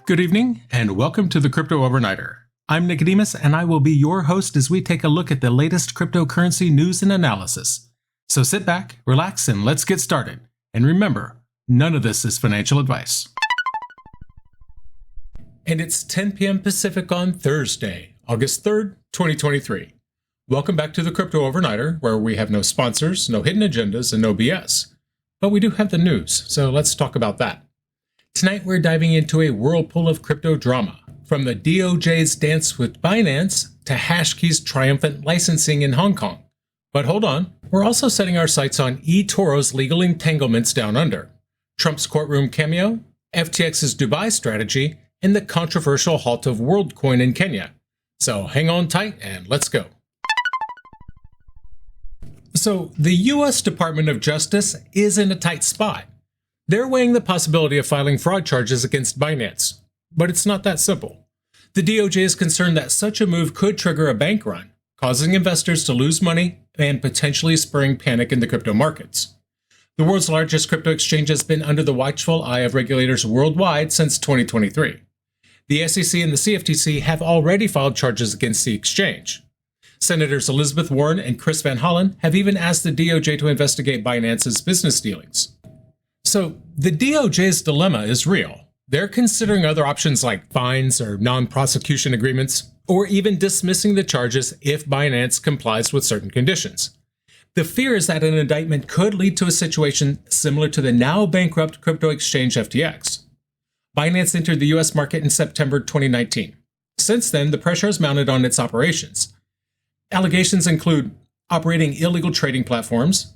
Good evening, and welcome to the Crypto Overnighter. I'm Nicodemus, and I will be your host as we take a look at the latest cryptocurrency news and analysis. So sit back, relax, and let's get started. And remember, none of this is financial advice. And it's 10 p.m. Pacific on Thursday, August 3rd, 2023. Welcome back to the Crypto Overnighter, where we have no sponsors, no hidden agendas, and no BS. But we do have the news, so let's talk about that. Tonight we're diving into a whirlpool of crypto drama, from the DOJ's dance with Binance to HashKey's triumphant licensing in Hong Kong. But hold on, we're also setting our sights on eToro's legal entanglements down under, Trump's courtroom cameo, FTX's Dubai strategy, and the controversial halt of Worldcoin in Kenya. So hang on tight and let's go. So the US Department of Justice is in a tight spot. They're weighing the possibility of filing fraud charges against Binance. But it's not that simple. The DOJ is concerned that such a move could trigger a bank run, causing investors to lose money and potentially spurring panic in the crypto markets. The world's largest crypto exchange has been under the watchful eye of regulators worldwide since 2023. The SEC and the CFTC have already filed charges against the exchange. Senators Elizabeth Warren and Chris Van Hollen have even asked the DOJ to investigate Binance's business dealings. So, the DOJ's dilemma is real. They're considering other options like fines or non-prosecution agreements, or even dismissing the charges if Binance complies with certain conditions. The fear is that an indictment could lead to a situation similar to the now bankrupt crypto exchange FTX. Binance entered the US market in September 2019. Since then, the pressure has mounted on its operations. Allegations include operating illegal trading platforms,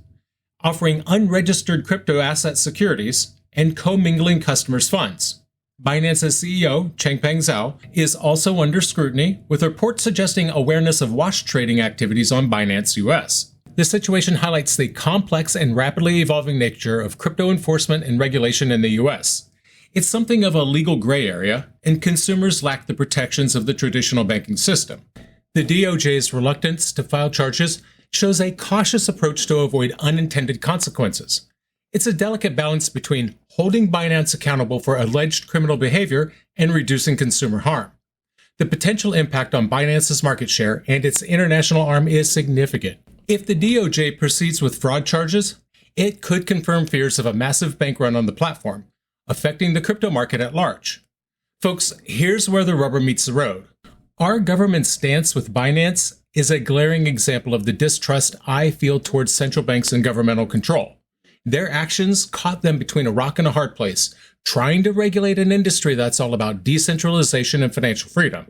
offering unregistered crypto asset securities, and commingling customers' funds. Binance's CEO, Changpeng Zhao, is also under scrutiny, with reports suggesting awareness of wash trading activities on Binance US. This situation highlights the complex and rapidly evolving nature of crypto enforcement and regulation in the US. It's something of a legal gray area, and consumers lack the protections of the traditional banking system. The DOJ's reluctance to file charges shows a cautious approach to avoid unintended consequences. It's a delicate balance between holding Binance accountable for alleged criminal behavior and reducing consumer harm. The potential impact on Binance's market share and its international arm is significant. If the DOJ proceeds with fraud charges, it could confirm fears of a massive bank run on the platform, affecting the crypto market at large. Folks, here's where the rubber meets the road. Our government's stance with Binance is a glaring example of the distrust I feel towards central banks and governmental control. Their actions caught them between a rock and a hard place, trying to regulate an industry that's all about decentralization and financial freedom.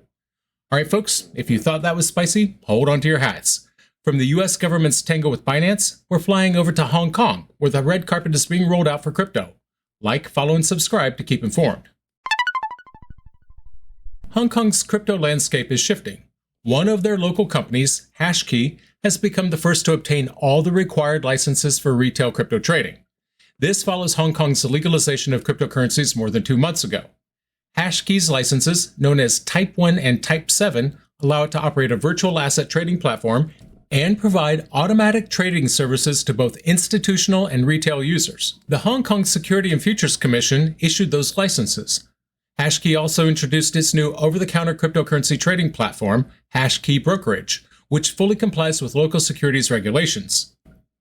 All right, folks, if you thought that was spicy, hold on to your hats. From the US government's tango with Binance, we're flying over to Hong Kong, where the red carpet is being rolled out for crypto. Like, follow, and subscribe to keep informed. Hong Kong's crypto landscape is shifting. One of their local companies, HashKey, has become the first to obtain all the required licenses for retail crypto trading. This follows Hong Kong's legalization of cryptocurrencies more than 2 months ago. HashKey's licenses, known as Type 1 and Type 7, allow it to operate a virtual asset trading platform and provide automatic trading services to both institutional and retail users. The Hong Kong Security and Futures Commission issued those licenses. HashKey also introduced its new over-the-counter cryptocurrency trading platform, HashKey Brokerage, which fully complies with local securities regulations.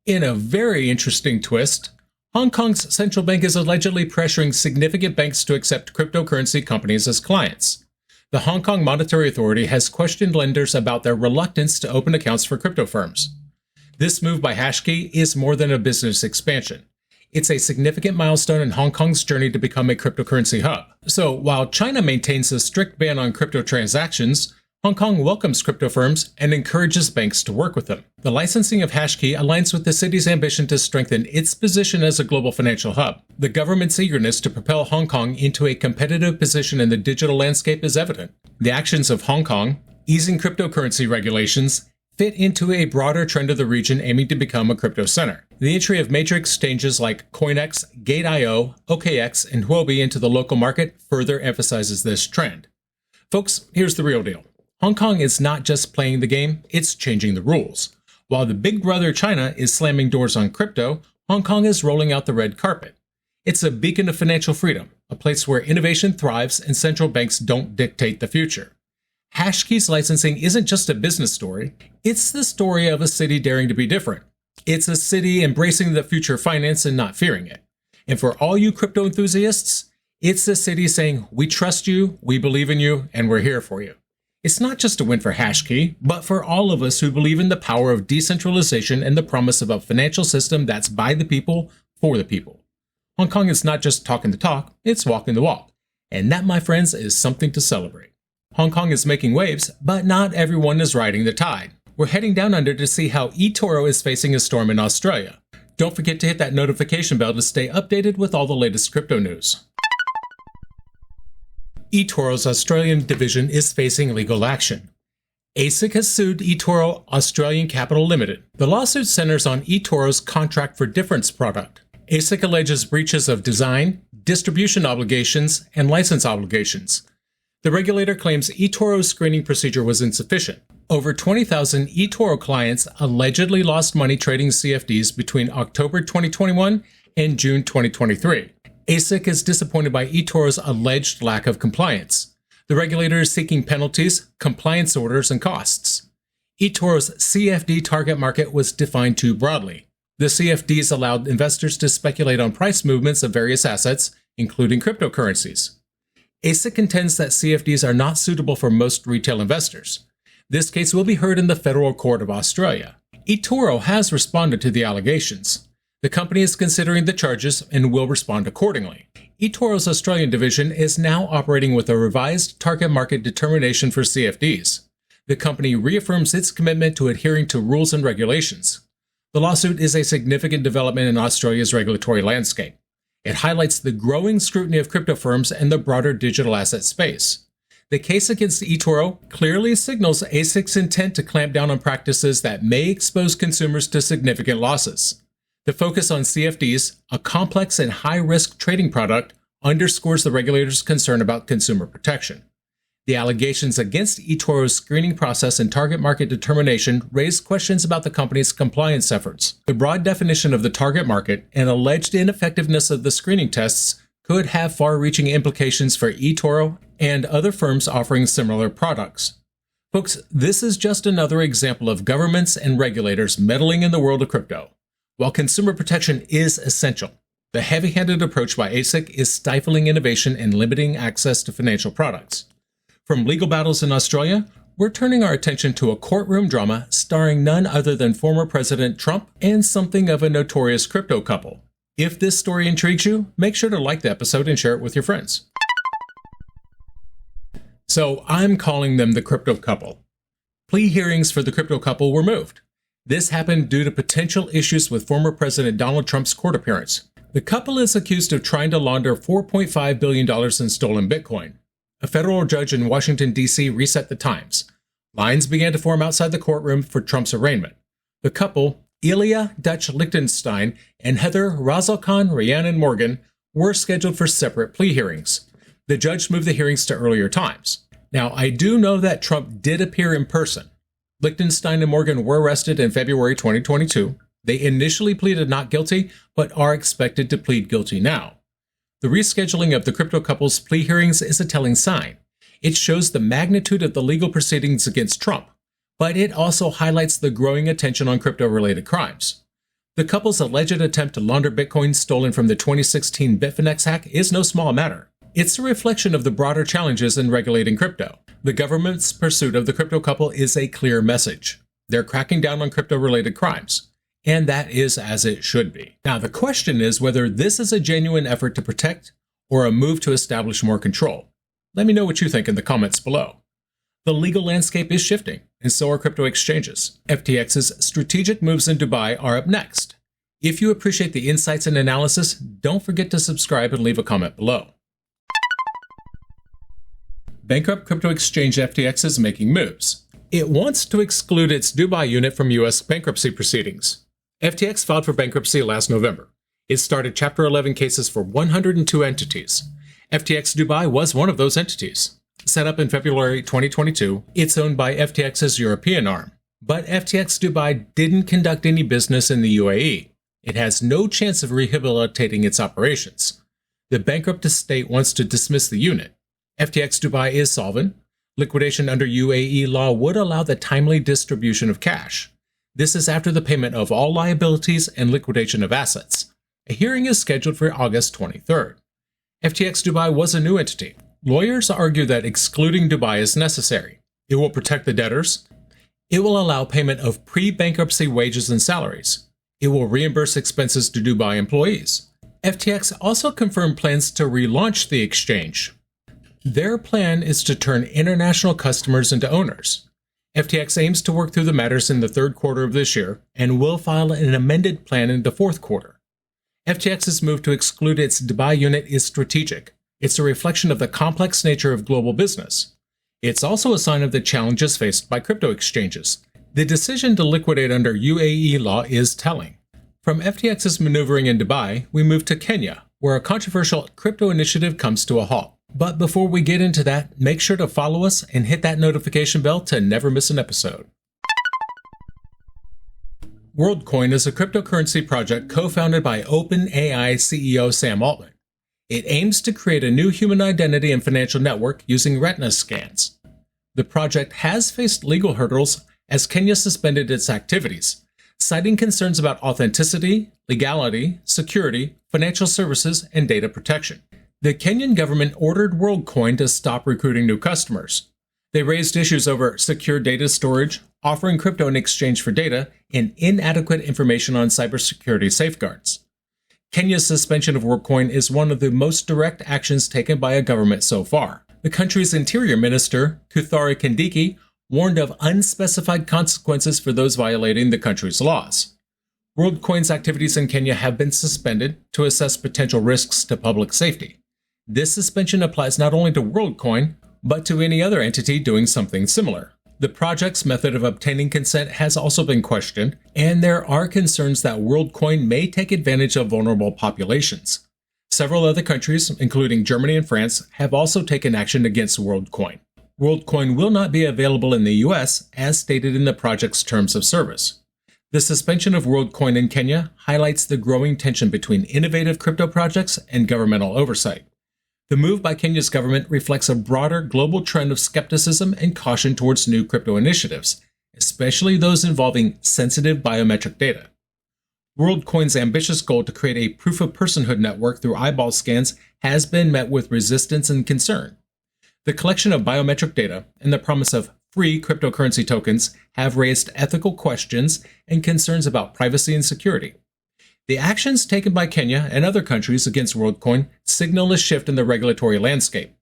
In a very interesting twist, Hong Kong's central bank is allegedly pressuring significant banks to accept cryptocurrency companies as clients. The Hong Kong Monetary Authority has questioned lenders about their reluctance to open accounts for crypto firms. This move by HashKey is more than a business expansion. It's a significant milestone in Hong Kong's journey to become a cryptocurrency hub. So while China maintains a strict ban on crypto transactions, Hong Kong welcomes crypto firms and encourages banks to work with them. The licensing of HashKey aligns with the city's ambition to strengthen its position as a global financial hub. The government's eagerness to propel Hong Kong into a competitive position in the digital landscape is evident. The actions of Hong Kong, easing cryptocurrency regulations, fit into a broader trend of the region aiming to become a crypto center. The entry of major exchanges like CoinEx, Gate.io, OKX, and Huobi into the local market further emphasizes this trend. Folks, here's the real deal. Hong Kong is not just playing the game, it's changing the rules. While the big brother China is slamming doors on crypto, Hong Kong is rolling out the red carpet. It's a beacon of financial freedom, a place where innovation thrives and central banks don't dictate the future. HashKey's licensing isn't just a business story, it's the story of a city daring to be different. It's a city embracing the future of finance and not fearing it. And for all you crypto enthusiasts, it's a city saying, we trust you, we believe in you, and we're here for you. It's not just a win for HashKey, but for all of us who believe in the power of decentralization and the promise of a financial system that's by the people, for the people. Hong Kong is not just talking the talk, it's walking the walk. And that, my friends, is something to celebrate. Hong Kong is making waves, but not everyone is riding the tide. We're heading down under to see how eToro is facing a storm in Australia. Don't forget to hit that notification bell to stay updated with all the latest crypto news. eToro's Australian division is facing legal action. ASIC has sued eToro Australian Capital Limited. The lawsuit centers on eToro's contract for difference product. ASIC alleges breaches of design, distribution obligations, and license obligations. The regulator claims eToro's screening procedure was insufficient. Over 20,000 eToro clients allegedly lost money trading CFDs between October 2021 and June 2023. ASIC is disappointed by eToro's alleged lack of compliance. The regulator is seeking penalties, compliance orders, and costs. eToro's CFD target market was defined too broadly. The CFDs allowed investors to speculate on price movements of various assets, including cryptocurrencies. ASIC contends that CFDs are not suitable for most retail investors. This case will be heard in the Federal Court of Australia. eToro has responded to the allegations. The company is considering the charges and will respond accordingly. eToro's Australian division is now operating with a revised target market determination for CFDs. The company reaffirms its commitment to adhering to rules and regulations. The lawsuit is a significant development in Australia's regulatory landscape. It highlights the growing scrutiny of crypto firms and the broader digital asset space. The case against eToro clearly signals ASIC's intent to clamp down on practices that may expose consumers to significant losses. The focus on CFDs, a complex and high-risk trading product, underscores the regulator's concern about consumer protection. The allegations against eToro's screening process and target market determination raise questions about the company's compliance efforts. The broad definition of the target market and alleged ineffectiveness of the screening tests could have far-reaching implications for eToro and other firms offering similar products. Folks, this is just another example of governments and regulators meddling in the world of crypto. While consumer protection is essential, the heavy-handed approach by ASIC is stifling innovation and limiting access to financial products. From legal battles in Australia, we're turning our attention to a courtroom drama starring none other than former President Trump and something of a notorious crypto couple. If this story intrigues you, make sure to like the episode and share it with your friends. So I'm calling them the crypto couple. Plea hearings for the crypto couple were moved. This happened due to potential issues with former President Donald Trump's court appearance. The couple is accused of trying to launder $4.5 billion in stolen Bitcoin. A federal judge in Washington, D.C. reset the times. Lines began to form outside the courtroom for Trump's arraignment. The couple, Ilya Dutch Lichtenstein and Heather Razalkan Rhiannon Morgan, were scheduled for separate plea hearings. The judge moved the hearings to earlier times. Now, I do know that Trump did appear in person. Lichtenstein and Morgan were arrested in February 2022. They initially pleaded not guilty, but are expected to plead guilty now. The rescheduling of the crypto couple's plea hearings is a telling sign. It shows the magnitude of the legal proceedings against Trump, but it also highlights the growing attention on crypto-related crimes. The couple's alleged attempt to launder Bitcoin stolen from the 2016 Bitfinex hack is no small matter. It's a reflection of the broader challenges in regulating crypto. The government's pursuit of the crypto couple is a clear message. They're cracking down on crypto-related crimes. And that is as it should be. Now, the question is whether this is a genuine effort to protect or a move to establish more control. Let me know what you think in the comments below. The legal landscape is shifting, and so are crypto exchanges. FTX's strategic moves in Dubai are up next. If you appreciate the insights and analysis, don't forget to subscribe and leave a comment below. Bankrupt crypto exchange FTX is making moves. It wants to exclude its Dubai unit from U.S. bankruptcy proceedings. FTX filed for bankruptcy last November. It started Chapter 11 cases for 102 entities. FTX Dubai was one of those entities. Set up in February 2022, it's owned by FTX's European arm. But FTX Dubai didn't conduct any business in the UAE. It has no chance of rehabilitating its operations. The bankrupt estate wants to dismiss the unit. FTX Dubai is solvent. Liquidation under UAE law would allow the timely distribution of cash. This is after the payment of all liabilities and liquidation of assets. A hearing is scheduled for August 23rd. FTX Dubai was a new entity. Lawyers argue that excluding Dubai is necessary. It will protect the debtors. It will allow payment of pre-bankruptcy wages and salaries. It will reimburse expenses to Dubai employees. FTX also confirmed plans to relaunch the exchange. Their plan is to turn international customers into owners. FTX aims to work through the matters in the third quarter of this year and will file an amended plan in the fourth quarter. FTX's move to exclude its Dubai unit is strategic. It's a reflection of the complex nature of global business. It's also a sign of the challenges faced by crypto exchanges. The decision to liquidate under UAE law is telling. From FTX's maneuvering in Dubai, we move to Kenya, where a controversial crypto initiative comes to a halt. But before we get into that, make sure to follow us and hit that notification bell to never miss an episode. Worldcoin is a cryptocurrency project co-founded by OpenAI CEO Sam Altman. It aims to create a new human identity and financial network using retina scans. The project has faced legal hurdles as Kenya suspended its activities, citing concerns about authenticity, legality, security, financial services, and data protection. The Kenyan government ordered Worldcoin to stop recruiting new customers. They raised issues over secure data storage, offering crypto in exchange for data, and inadequate information on cybersecurity safeguards. Kenya's suspension of Worldcoin is one of the most direct actions taken by a government so far. The country's interior minister, Kithure Kindiki, warned of unspecified consequences for those violating the country's laws. Worldcoin's activities in Kenya have been suspended to assess potential risks to public safety. This suspension applies not only to Worldcoin, but to any other entity doing something similar. The project's method of obtaining consent has also been questioned, and there are concerns that Worldcoin may take advantage of vulnerable populations. Several other countries, including Germany and France, have also taken action against Worldcoin. Worldcoin will not be available in the US, as stated in the project's terms of service. The suspension of Worldcoin in Kenya highlights the growing tension between innovative crypto projects and governmental oversight. The move by Kenya's government reflects a broader global trend of skepticism and caution towards new crypto initiatives, especially those involving sensitive biometric data. Worldcoin's ambitious goal to create a proof-of-personhood network through eyeball scans has been met with resistance and concern. The collection of biometric data and the promise of free cryptocurrency tokens have raised ethical questions and concerns about privacy and security. The actions taken by Kenya and other countries against Worldcoin signal a shift in the regulatory landscape.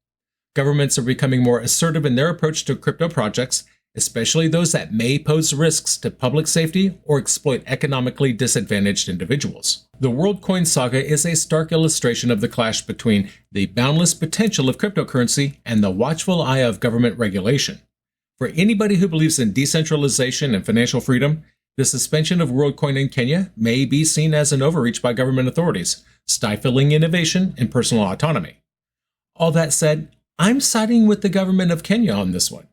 Governments are becoming more assertive in their approach to crypto projects, especially those that may pose risks to public safety or exploit economically disadvantaged individuals. The Worldcoin saga is a stark illustration of the clash between the boundless potential of cryptocurrency and the watchful eye of government regulation. For anybody who believes in decentralization and financial freedom, the suspension of Worldcoin in Kenya may be seen as an overreach by government authorities, stifling innovation and personal autonomy. All that said, I'm siding with the government of Kenya on this one.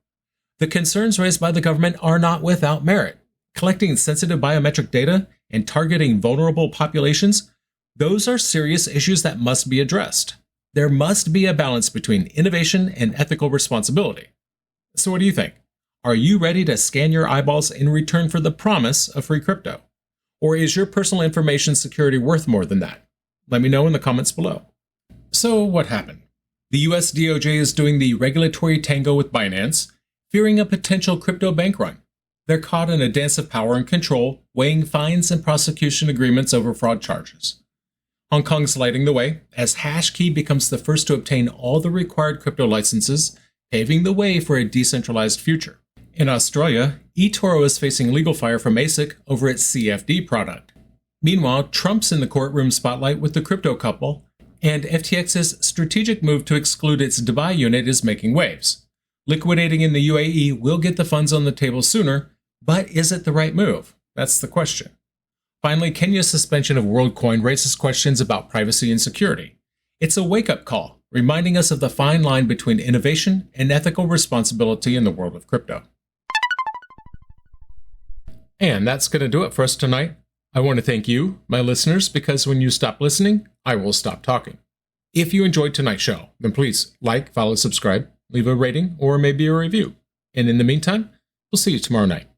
The concerns raised by the government are not without merit. Collecting sensitive biometric data and targeting vulnerable populations, those are serious issues that must be addressed. There must be a balance between innovation and ethical responsibility. So what do you think? Are you ready to scan your eyeballs in return for the promise of free crypto? Or is your personal information security worth more than that? Let me know in the comments below. So what happened? The US DOJ is doing the regulatory tango with Binance, fearing a potential crypto bank run. They're caught in a dance of power and control, weighing fines and prosecution agreements over fraud charges. Hong Kong's lighting the way, as HashKey becomes the first to obtain all the required crypto licenses, paving the way for a decentralized future. In Australia, eToro is facing legal fire from ASIC over its CFD product. Meanwhile, Trump's in the courtroom spotlight with the crypto couple, and FTX's strategic move to exclude its Dubai unit is making waves. Liquidating in the UAE will get the funds on the table sooner, but is it the right move? That's the question. Finally, Kenya's suspension of Worldcoin raises questions about privacy and security. It's a wake-up call, reminding us of the fine line between innovation and ethical responsibility in the world of crypto. And that's going to do it for us tonight. I want to thank you, my listeners, because when you stop listening, I will stop talking. If you enjoyed tonight's show, then please like, follow, subscribe, leave a rating, or maybe a review. And in the meantime, we'll see you tomorrow night.